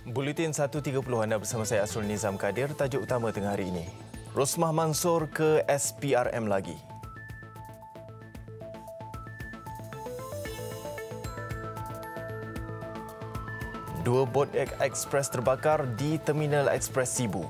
Buletin 1.30 anda bersama saya Asrul Nizam Kadir. Tajuk utama tengah hari ini. Rosmah Mansor ke SPRM lagi. Dua bot ekspres terbakar di Terminal Ekspres Sibu.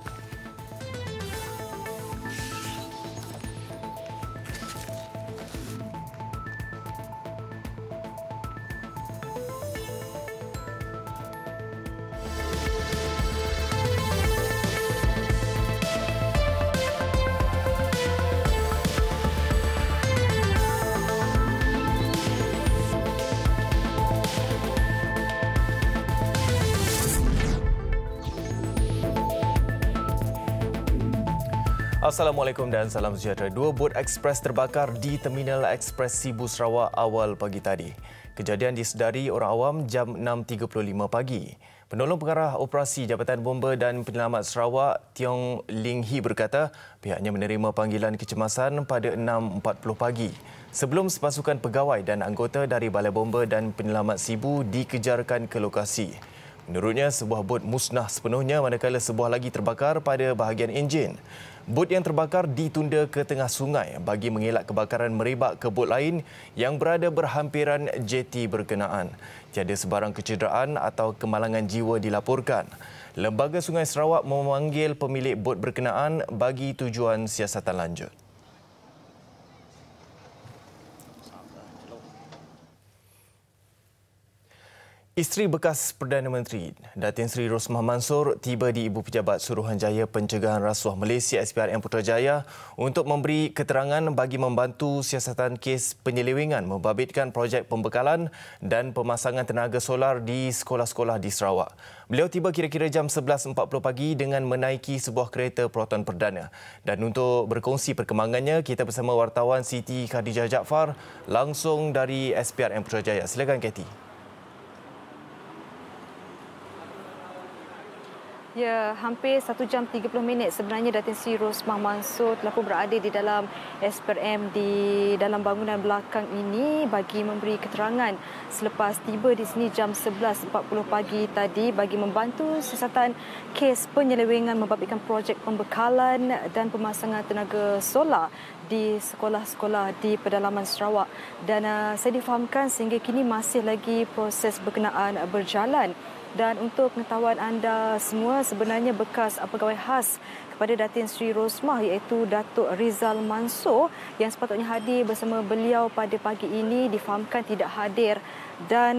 Assalamualaikum dan salam sejahtera. Dua bot ekspres terbakar di Terminal Ekspres Sibu Sarawak awal pagi tadi. Kejadian disedari orang awam jam 6.35 pagi. Penolong Pengarah Operasi Jabatan Bomba dan Penyelamat Sarawak, Tiong Ling Hee berkata pihaknya menerima panggilan kecemasan pada 6.40 pagi. Sebelum sepasukan pegawai dan anggota dari Balai Bomba dan Penyelamat Sibu dikejarkan ke lokasi. Menurutnya, sebuah bot musnah sepenuhnya manakala sebuah lagi terbakar pada bahagian enjin. Bot yang terbakar ditunda ke tengah sungai bagi mengelak kebakaran merebak ke bot lain yang berada berhampiran jeti berkenaan. Tiada sebarang kecederaan atau kemalangan jiwa dilaporkan. Lembaga Sungai Sarawak memanggil pemilik bot berkenaan bagi tujuan siasatan lanjut. Isteri bekas Perdana Menteri Datin Seri Rosmah Mansor tiba di Ibu Pejabat Suruhanjaya Pencegahan Rasuah Malaysia SPRM Putrajaya untuk memberi keterangan bagi membantu siasatan kes penyelewengan membabitkan projek pembekalan dan pemasangan tenaga solar di sekolah-sekolah di Sarawak. Beliau tiba kira-kira jam 11.40 pagi dengan menaiki sebuah kereta proton perdana. Dan untuk berkongsi perkembangannya, kita bersama wartawan Siti Khadijah Jaafar langsung dari SPRM Putrajaya. Silakan Katie. Ya, hampir 1 jam 30 minit sebenarnya Datin Seri Rosmah Mansor telah pun berada di dalam SPRM di dalam bangunan belakang ini bagi memberi keterangan selepas tiba di sini jam 11.40 pagi tadi bagi membantu siasatan kes penyelewengan membabitkan projek pembekalan dan pemasangan tenaga solar di sekolah-sekolah di pedalaman Sarawak. Dan saya difahamkan sehingga kini masih lagi proses berkenaan berjalan. Dan untuk pengetahuan anda semua, sebenarnya bekas pegawai khas kepada Datin Seri Rosmah iaitu Datuk Rizal Mansor yang sepatutnya hadir bersama beliau pada pagi ini difahamkan tidak hadir. Dan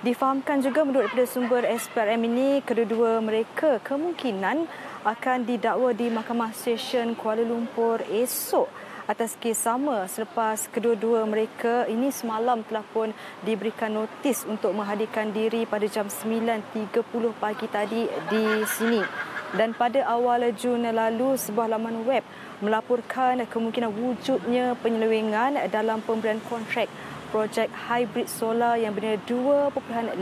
difahamkan juga menurut daripada sumber SPRM ini, kedua-dua mereka kemungkinan akan didakwa di Mahkamah Session Kuala Lumpur esok atas kes sama selepas kedua-dua mereka ini semalam telah pun diberikan notis untuk menghadirkan diri pada jam 9.30 pagi tadi di sini. Dan pada awal Jun lalu, sebuah laman web melaporkan kemungkinan wujudnya penyelewengan dalam pemberian kontrak projek hybrid solar yang bernilai 2.5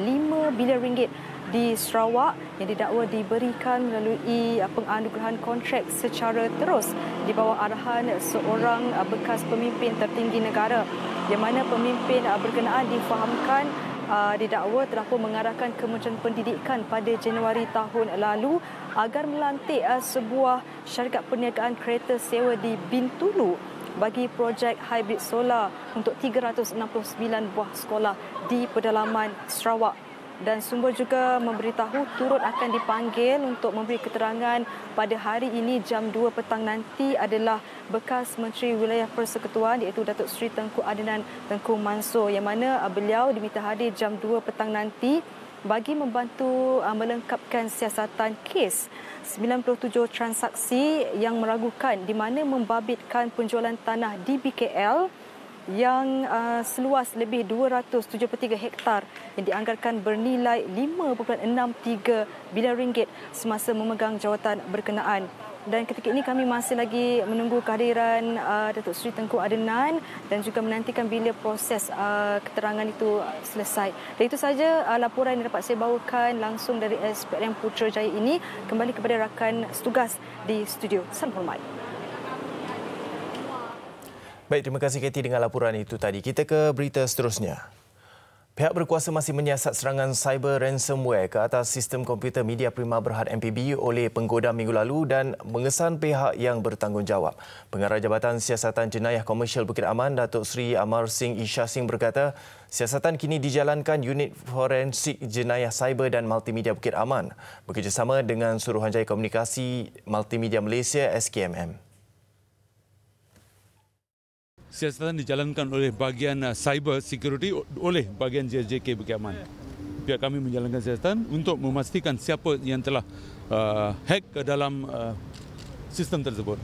bilion ringgit di Sarawak yang didakwa diberikan melalui penganugerahan kontrak secara terus di bawah arahan seorang bekas pemimpin tertinggi negara, yang mana pemimpin berkenaan difahamkan didakwa telah pun mengarahkan Kementerian Pendidikan pada Januari tahun lalu agar melantik sebuah syarikat perniagaan kereta sewa di Bintulu bagi projek hybrid solar untuk 369 buah sekolah di pedalaman Sarawak. Dan sumber juga memberitahu turut akan dipanggil untuk memberi keterangan pada hari ini jam 2 petang nanti adalah bekas Menteri Wilayah Persekutuan iaitu Datuk Seri Tengku Adnan Tengku Mansor, yang mana beliau diminta hadir jam 2 petang nanti bagi membantu melengkapkan siasatan kes 97 transaksi yang meragukan di mana membabitkan penjualan tanah di BKL yang seluas lebih 273 hektar yang dianggarkan bernilai 5.63 bilion ringgit semasa memegang jawatan berkenaan. Dan ketika ini kami masih lagi menunggu kehadiran Datuk Seri Tengku Adnan dan juga menantikan bila proses keterangan itu selesai. Dan itu saja laporan yang dapat saya bawakan langsung dari SPRM Putrajaya ini. Kembali kepada rakan setugas di studio. Salam hormat. Baik, terima kasih Katie dengan laporan itu tadi. Kita ke berita seterusnya. Pihak berkuasa masih menyiasat serangan cyber ransomware ke atas sistem komputer Media Prima Berhad MPB oleh penggodam minggu lalu dan mengesan pihak yang bertanggungjawab. Pengarah Jabatan Siasatan Jenayah Komersial Bukit Aman, Datuk Seri Amar Singh Isha Singh berkata, siasatan kini dijalankan Unit Forensik Jenayah Cyber dan Multimedia Bukit Aman bekerjasama dengan Suruhanjaya Komunikasi Multimedia Malaysia SKMM. Siasatan dijalankan oleh bahagian cyber security oleh bahagian JJK Bukit Aman. Pihak kami menjalankan siasatan untuk memastikan siapa yang telah hack ke dalam sistem tersebut.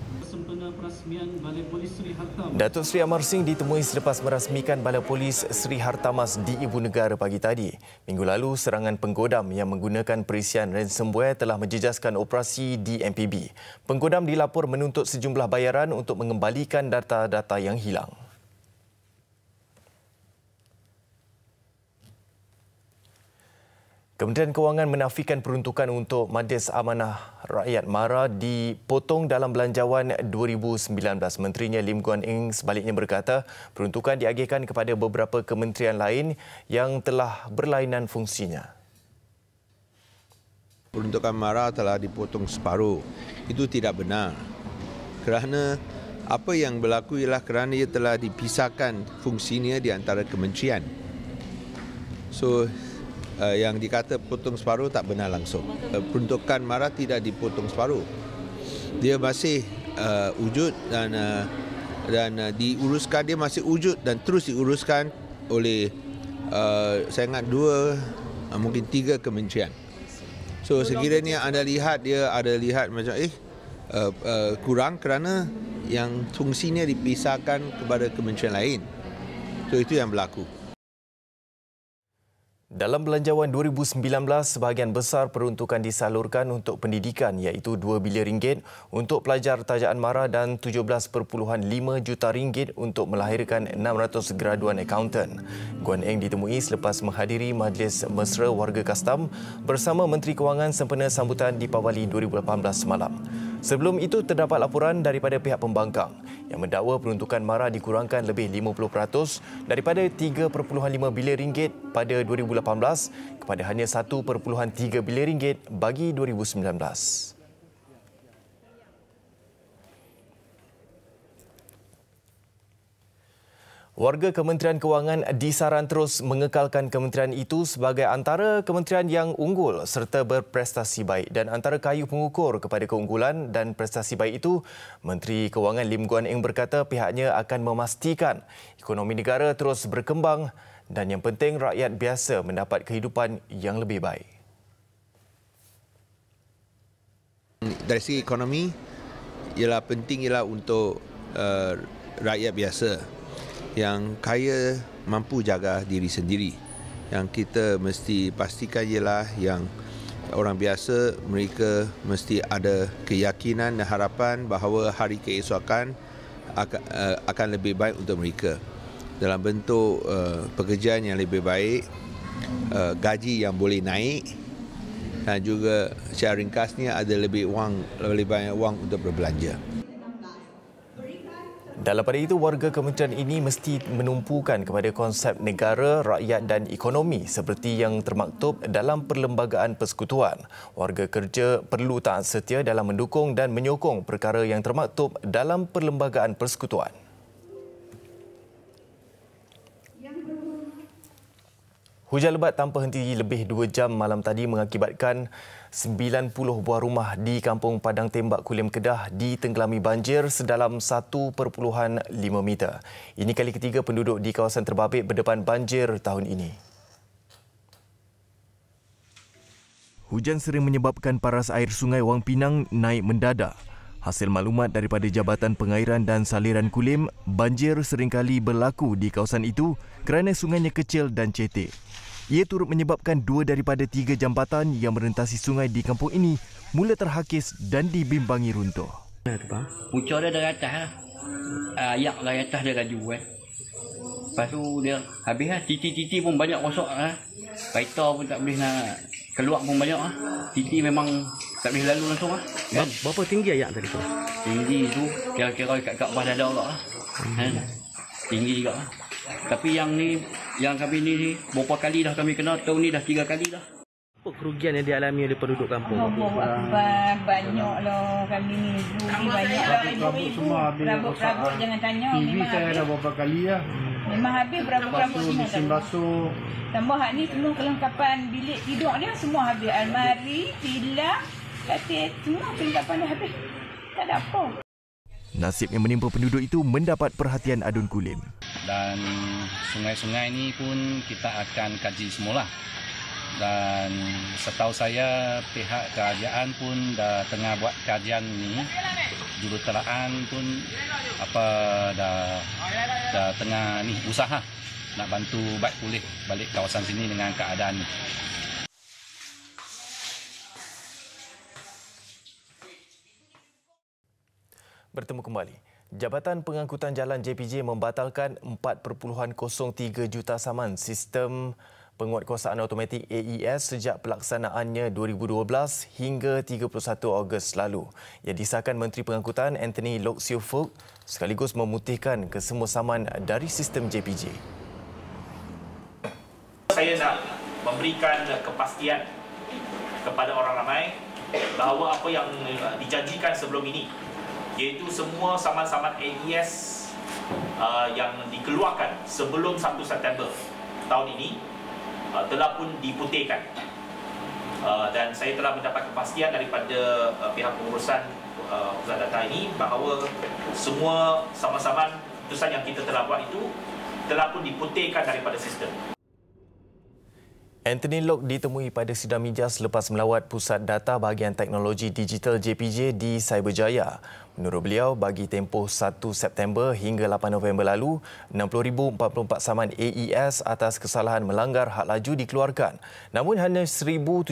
Datuk Seri Amar Singh ditemui selepas merasmikan Balai Polis Seri Hartamas di Ibu Negara pagi tadi. Minggu lalu, serangan penggodam yang menggunakan perisian ransomware telah menjejaskan operasi di MPB. Penggodam dilapor menuntut sejumlah bayaran untuk mengembalikan data-data yang hilang. Kementerian Kewangan menafikan peruntukan untuk Majlis Amanah Rakyat MARA dipotong dalam belanjawan 2019. Menterinya Lim Guan Eng sebaliknya berkata peruntukan diagihkan kepada beberapa kementerian lain yang telah berlainan fungsinya. Peruntukan MARA telah dipotong separuh. Itu tidak benar. Kerana apa yang berlaku ialah kerana ia telah dipisahkan fungsinya di antara kementerian. So, yang dikata potong separuh tak benar langsung. Peruntukan MARA tidak dipotong separuh. Dia masih wujud dan diuruskan, dia masih wujud dan terus diuruskan oleh saya ingat 2 mungkin 3 kementerian. So sekiranya anda lihat dia ada lihat macam kurang kerana yang fungsinya dipisahkan kepada kementerian lain. So itu yang berlaku. Dalam belanjawan 2019, sebahagian besar peruntukan disalurkan untuk pendidikan iaitu RM2 bilion untuk pelajar tajaan MARA dan RM17.5 juta untuk melahirkan 600 graduan akauntan. Guan Eng ditemui selepas menghadiri Majlis Mesra Warga Kastam bersama Menteri Kewangan sempena sambutan Deepawali 2018 semalam. Sebelum itu, terdapat laporan daripada pihak pembangkang yang mendakwa peruntukan MARA dikurangkan lebih 50% daripada RM3.5 bilion pada 2018 kepada hanya RM1.3 bilion bagi 2019. Warga Kementerian Kewangan disaran terus mengekalkan kementerian itu sebagai antara kementerian yang unggul serta berprestasi baik dan antara kayu pengukur kepada keunggulan dan prestasi baik itu, Menteri Kewangan Lim Guan Eng berkata pihaknya akan memastikan ekonomi negara terus berkembang dan yang penting rakyat biasa mendapat kehidupan yang lebih baik. Dari segi ekonomi, ialah penting ialah untuk rakyat biasa yang kaya mampu jaga diri sendiri. Yang kita mesti pastikan ialah yang orang biasa mereka mesti ada keyakinan dan harapan bahawa hari keesokan akan lebih baik untuk mereka. Dalam bentuk pekerjaan yang lebih baik, gaji yang boleh naik dan juga secara ringkasnya ada lebih banyak wang untuk berbelanja. Dalam pada itu, warga kementerian ini mesti menumpukan kepada konsep negara, rakyat dan ekonomi seperti yang termaktub dalam Perlembagaan Persekutuan. Warga kerja perlu taat setia dalam mendukung dan menyokong perkara yang termaktub dalam Perlembagaan Persekutuan. Hujan lebat tanpa henti lebih 2 jam malam tadi mengakibatkan 90 buah rumah di Kampung Padang Tembak Kulim Kedah ditenggelami banjir sedalam 1.5 meter. Ini kali ketiga penduduk di kawasan terbabit berdepan banjir tahun ini. Hujan sering menyebabkan paras air Sungai Wang Pinang naik mendadak. Hasil maklumat daripada Jabatan Pengairan dan Saliran Kulim, banjir seringkali berlaku di kawasan itu kerana sungainya kecil dan cetek. Ia turut menyebabkan 2 daripada 3 jambatan yang merentasi sungai di kampung ini mula terhakis dan dibimbangi runtuh. Pucuk dia dari atas lah. Ayak dari atas dia laju. Lepas tu dia habis lah. Titi-titi pun banyak rosak lah. Kereta pun tak boleh nak keluar pun banyak lah. Titi memang tak boleh lalu langsung lah. Kan? Berapa tinggi ayak tadi tu? Tinggi tu kira-kira kat bawah dada lah. Tinggi juga lah. Tapi yang ni Yang kami ni berapa kali dah kami kena, tahun ni dah 3 kali dah. Apa kerugian yang dialami oleh penduduk kampung? Banyaklah kami ni. Banyaklah rabuk-rabuk jangan tanya. TV saya dah berapa kali lah. Memang habis berabuk-rabuk semua. Mesin basuh. Tambah hak ni semua kelengkapan bilik tidur dia semua habis. Almari, tilam, katil, semua kelengkapan dia habis. Tak ada apa. Nasib yang menimpa penduduk itu mendapat perhatian Adun Kulim. Dan sungai-sungai ni pun kita akan kaji semula. Dan setahu saya pihak kerajaan pun dah tengah buat kajian ni. Juruteraan pun dah tengah ni usaha nak bantu baik pulih balik kawasan sini dengan keadaan ni. Bertemu kembali. Jabatan Pengangkutan Jalan JPJ membatalkan 4.03 juta saman sistem penguatkuasaan automatik AES sejak pelaksanaannya 2012 hingga 31 Ogos lalu. Yang disahkan Menteri Pengangkutan Anthony Loke Siu Fook sekaligus memutihkan kesemua saman dari sistem JPJ. Saya nak memberikan kepastian kepada orang ramai bahawa apa yang dijanjikan sebelum ini, iaitu semua saman-saman AES yang dikeluarkan sebelum 1 September tahun ini telah pun diputihkan. Dan saya telah mendapat kepastian daripada pihak pengurusan pusat data ini bahawa semua saman-saman keputusan yang kita telah buat itu telah pun diputihkan daripada sistem. Anthony Loke ditemui pada sidang media selepas melawat Pusat Data Bahagian Teknologi Digital JPJ di Cyberjaya. Menurut beliau, bagi tempoh 1 September hingga 8 November lalu, 60,044 saman AES atas kesalahan melanggar had laju dikeluarkan. Namun hanya 1,711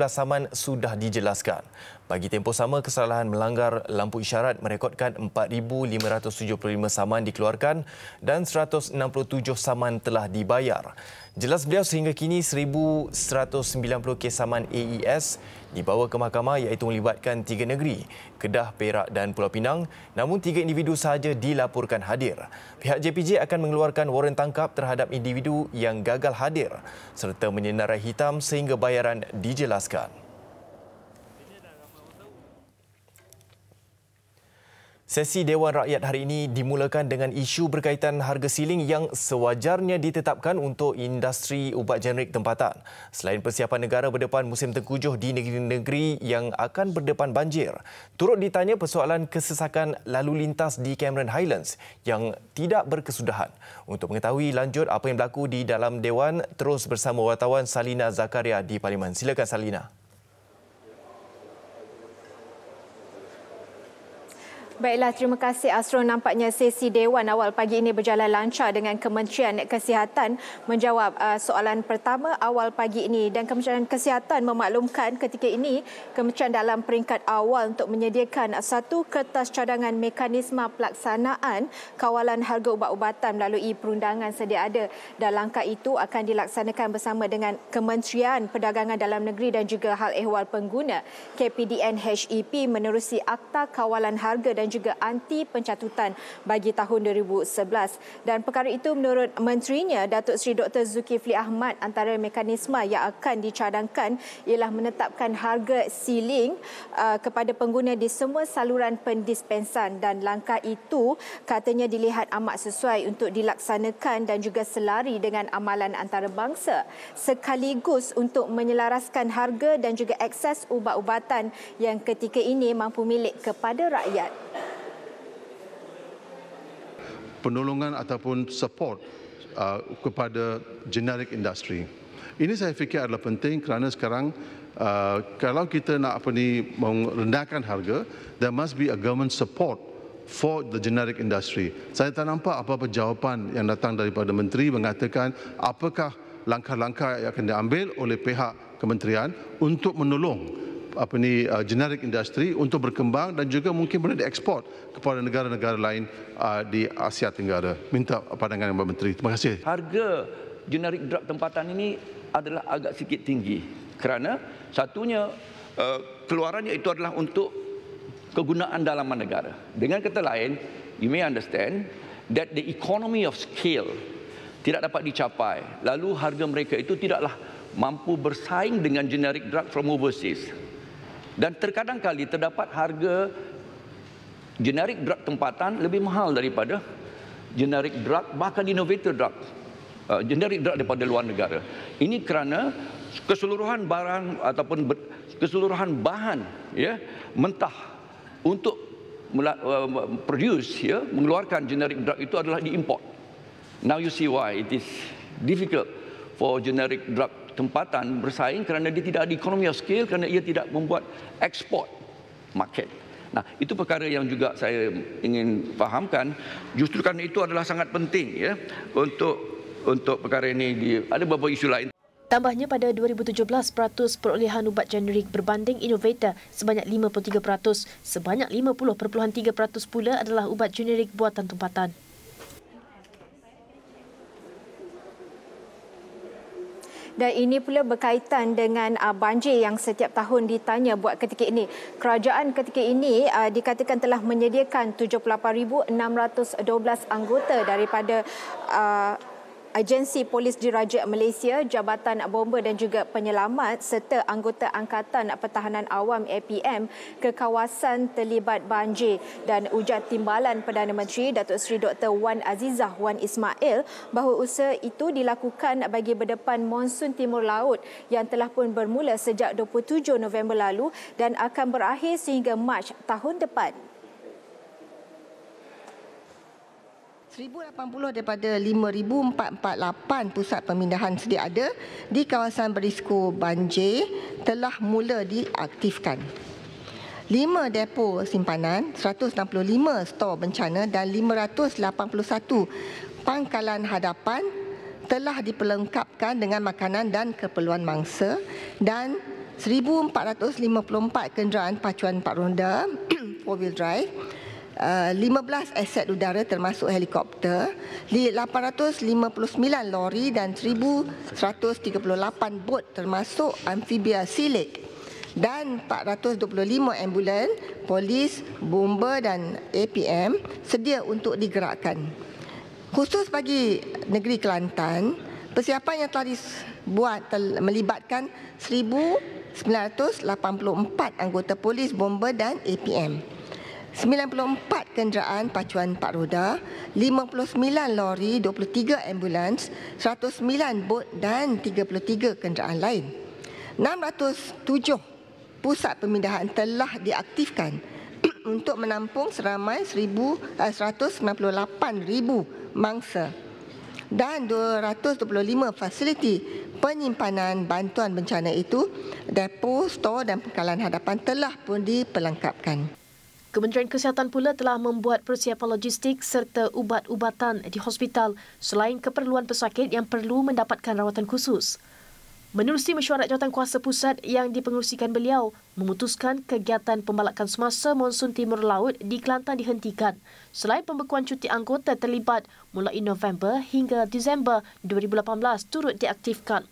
saman sudah dijelaskan. Bagi tempoh sama, kesalahan melanggar lampu isyarat merekodkan 4,575 saman dikeluarkan dan 167 saman telah dibayar. Jelas beliau, sehingga kini 1,190 kes saman AES dibawa ke mahkamah iaitu melibatkan 3 negeri, Kedah, Perak dan Pulau Pinang. Namun 3 individu sahaja dilaporkan hadir. Pihak JPJ akan mengeluarkan waran tangkap terhadap individu yang gagal hadir serta menyenarai hitam sehingga bayaran dijelaskan. Sesi Dewan Rakyat hari ini dimulakan dengan isu berkaitan harga siling yang sewajarnya ditetapkan untuk industri ubat generik tempatan. Selain persiapan negara berdepan musim tengkujuh di negeri-negeri yang akan berdepan banjir, turut ditanya persoalan kesesakan lalu lintas di Cameron Highlands yang tidak berkesudahan. Untuk mengetahui lanjut apa yang berlaku di dalam Dewan, terus bersama wartawan Salina Zakaria di Parlimen. Silakan Salina. Baiklah, terima kasih Astro. Nampaknya sesi Dewan awal pagi ini berjalan lancar dengan Kementerian Kesihatan menjawab soalan pertama awal pagi ini, dan Kementerian Kesihatan memaklumkan ketika ini Kementerian dalam peringkat awal untuk menyediakan satu kertas cadangan mekanisme pelaksanaan kawalan harga ubat-ubatan melalui perundangan sedia ada, dan langkah itu akan dilaksanakan bersama dengan Kementerian Perdagangan Dalam Negeri dan juga Hal Ehwal Pengguna KPDN HEP menerusi Akta Kawalan Harga dan juga anti pencatutan bagi tahun 2011. Dan perkara itu menurut menterinya Datuk Seri Dr. Zulkifli Ahmad, antara mekanisme yang akan dicadangkan ialah menetapkan harga siling kepada pengguna di semua saluran pendispensan, dan langkah itu katanya dilihat amat sesuai untuk dilaksanakan dan juga selari dengan amalan antarabangsa sekaligus untuk menyelaraskan harga dan juga akses ubat-ubatan yang ketika ini mampu milik kepada rakyat. Penolongan ataupun support kepada generic industry. Ini saya fikir adalah penting kerana sekarang kalau kita nak merendahkan harga, there must be a government support for the generic industry. Saya tak nampak apa-apa jawapan yang datang daripada menteri mengatakan apakah langkah-langkah yang akan diambil oleh pihak kementerian untuk menolong generic industri untuk berkembang dan juga mungkin boleh dieksport kepada negara-negara lain di Asia Tenggara. Minta pandangan Yang Menteri. Terima kasih. Harga generik drug tempatan ini adalah agak sikit tinggi kerana satunya keluarannya itu adalah untuk kegunaan dalaman negara. Dengan kata lain, you may understand that the economy of scale tidak dapat dicapai. Lalu harga mereka itu tidaklah mampu bersaing dengan generic drug from overseas. Dan terkadang kali terdapat harga generic drug tempatan lebih mahal daripada generic drug, bahkan innovator drug, generic drug daripada luar negara. Ini kerana keseluruhan barang ataupun keseluruhan bahan mentah untuk produce mengeluarkan generic drug itu adalah diimport. Now you see why it is difficult for generic drug tempatan bersaing kerana dia tidak ada economy of scale, kerana ia tidak membuat export market. Nah, itu perkara yang juga saya ingin fahamkan. Justru kerana itu adalah sangat penting untuk perkara ini. Ada beberapa isu lain. Tambahnya pada 2017, perolehan ubat generik berbanding innovator sebanyak 53%, sebanyak 50.3% pula adalah ubat generik buatan tempatan. Dan ini pula berkaitan dengan banjir yang setiap tahun ditanya buat ketika ini. Kerajaan ketika ini dikatakan telah menyediakan 78,612 anggota daripada Agensi Polis Diraja Malaysia, Jabatan Bomba dan juga Penyelamat serta anggota Angkatan Pertahanan Awam APM ke kawasan terlibat banjir. Dan ujar timbalan Perdana Menteri Datuk Seri Dr. Wan Azizah Wan Ismail bahawa usaha itu dilakukan bagi berdepan monsun timur laut yang telah pun bermula sejak 27 November lalu dan akan berakhir sehingga Mac tahun depan. 1,080 daripada 5,448 pusat pemindahan sedia ada di kawasan berisiko banjir telah mula diaktifkan. 5 depo simpanan, 165 stor bencana dan 581 pangkalan hadapan telah diperlengkapkan dengan makanan dan keperluan mangsa dan 1,454 kenderaan pacuan 4 ronda 4-wheel drive, 15 aset udara termasuk helikopter, 859 lori dan 1,138 bot termasuk amfibia silik dan 425 ambulan, polis, bomba dan APM sedia untuk digerakkan. Khusus bagi negeri Kelantan, persiapan yang telah dibuat melibatkan 1,984 anggota polis, bomba dan APM. 94 kenderaan pacuan 4 roda, 59 lori, 23 ambulans, 109 bot dan 33 kenderaan lain. 607 pusat pemindahan telah diaktifkan untuk menampung seramai 198,000 mangsa dan 225 fasiliti penyimpanan bantuan bencana itu, depo, stor dan pangkalan hadapan telah pun diperlengkapkan. Kementerian Kesihatan pula telah membuat persiapan logistik serta ubat-ubatan di hospital selain keperluan pesakit yang perlu mendapatkan rawatan khusus. Menerusi mesyuarat jawatankuasa pusat yang dipengerusikan beliau, memutuskan kegiatan pembalakan semasa monsun timur laut di Kelantan dihentikan selain pembekuan cuti anggota terlibat mulai November hingga Disember 2018 turut diaktifkan.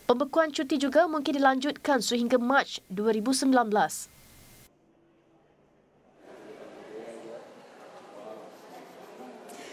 Pembekuan cuti juga mungkin dilanjutkan sehingga Mac 2019.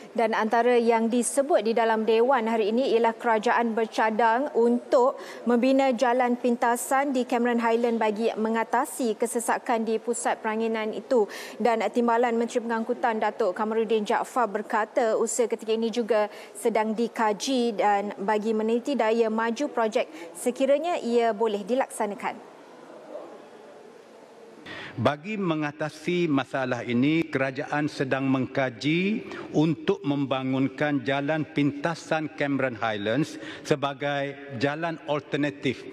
Dan antara yang disebut di dalam Dewan hari ini ialah kerajaan bercadang untuk membina jalan pintasan di Cameron Highland bagi mengatasi kesesakan di pusat peranginan itu. Dan Timbalan Menteri Pengangkutan Datuk Kamarudin Jaafar berkata usaha ketika ini juga sedang dikaji dan bagi meneliti daya maju projek sekiranya ia boleh dilaksanakan. Bagi mengatasi masalah ini, kerajaan sedang mengkaji untuk membangunkan jalan pintasan Cameron Highlands sebagai jalan alternatif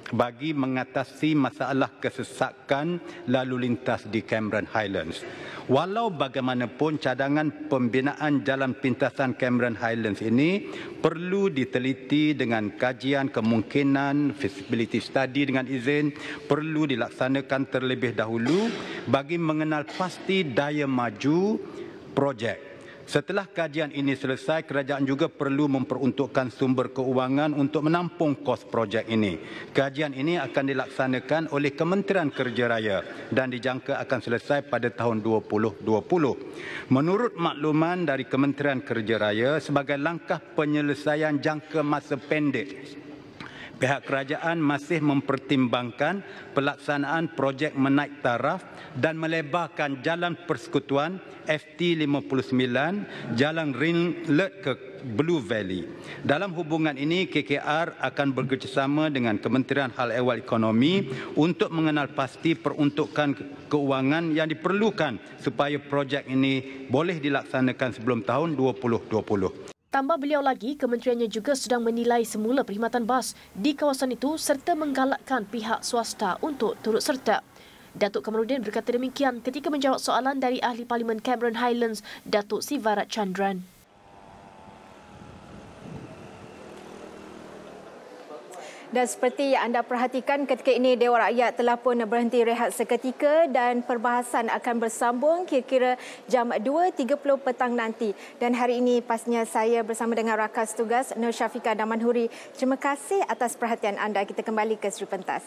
bagi mengatasi masalah kesesakan lalu lintas di Cameron Highlands. Walau bagaimanapun, cadangan pembinaan jalan pintasan Cameron Highlands ini perlu diteliti dengan kajian kemungkinan, feasibility study dengan izin, perlu dilaksanakan terlebih dahulu bagi mengenal pasti daya maju projek. Setelah kajian ini selesai, kerajaan juga perlu memperuntukkan sumber keuangan untuk menampung kos projek ini. Kajian ini akan dilaksanakan oleh Kementerian Kerja Raya dan dijangka akan selesai pada tahun 2020. Menurut makluman dari Kementerian Kerja Raya, sebagai langkah penyelesaian jangka masa pendek, pihak kerajaan masih mempertimbangkan pelaksanaan projek menaik taraf dan melebarkan jalan persekutuan FT59, Jalan Ringlet ke Blue Valley. Dalam hubungan ini, KKR akan bekerjasama dengan Kementerian Hal Ehwal Ekonomi untuk mengenal pasti peruntukan keuangan yang diperlukan supaya projek ini boleh dilaksanakan sebelum tahun 2020. Tambah beliau lagi, kementeriannya juga sedang menilai semula perkhidmatan bas di kawasan itu serta menggalakkan pihak swasta untuk turut serta. Datuk Kamarudin berkata demikian ketika menjawab soalan dari Ahli Parlimen Cameron Highlands, Datuk Sivarat Chandran. Dan seperti yang anda perhatikan, ketika ini Dewan Rakyat telah pun berhenti rehat seketika dan perbahasan akan bersambung kira-kira jam 2.30 petang nanti. Dan hari ini pastinya saya bersama dengan rakan tugas Nur Syafiqah Damanhuri. Terima kasih atas perhatian anda. Kita kembali ke Sri Pentas.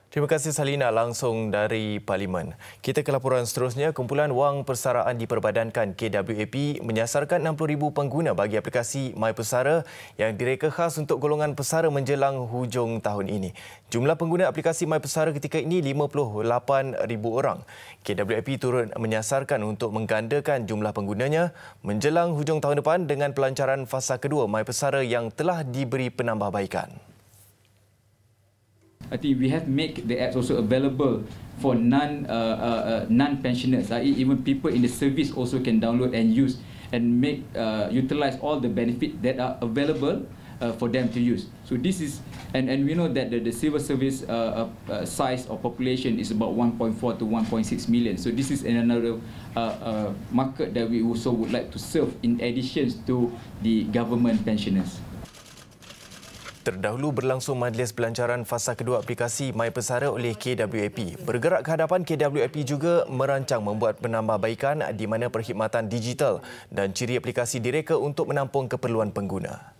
Terima kasih Salina langsung dari Parlimen. Kita ke laporan seterusnya. Kumpulan Wang Persaraan diperbadankan KWAP menyasarkan 60,000 pengguna bagi aplikasi My Pesara yang direka khas untuk golongan pesara menjelang hujung tahun ini. Jumlah pengguna aplikasi My Pesara ketika ini 58,000 orang. KWAP turut menyasarkan untuk menggandakan jumlah penggunanya menjelang hujung tahun depan dengan pelancaran fasa kedua My Pesara yang telah diberi penambahbaikan. I think we have make the apps also available for non-pensioners. Even people in the service also can download and use and make utilize all the benefit that are available for them to use. So this is, and we know that the civil service size or population is about 1.4 to 1.6 million. So this is another market that we also would like to serve in addition to the government pensioners. Terdahulu berlangsung majlis pelancaran fasa kedua aplikasi My Pesara oleh KWAP. Bergerak ke hadapan, KWAP juga merancang membuat penambahbaikan di mana perkhidmatan digital dan ciri aplikasi direka untuk menampung keperluan pengguna.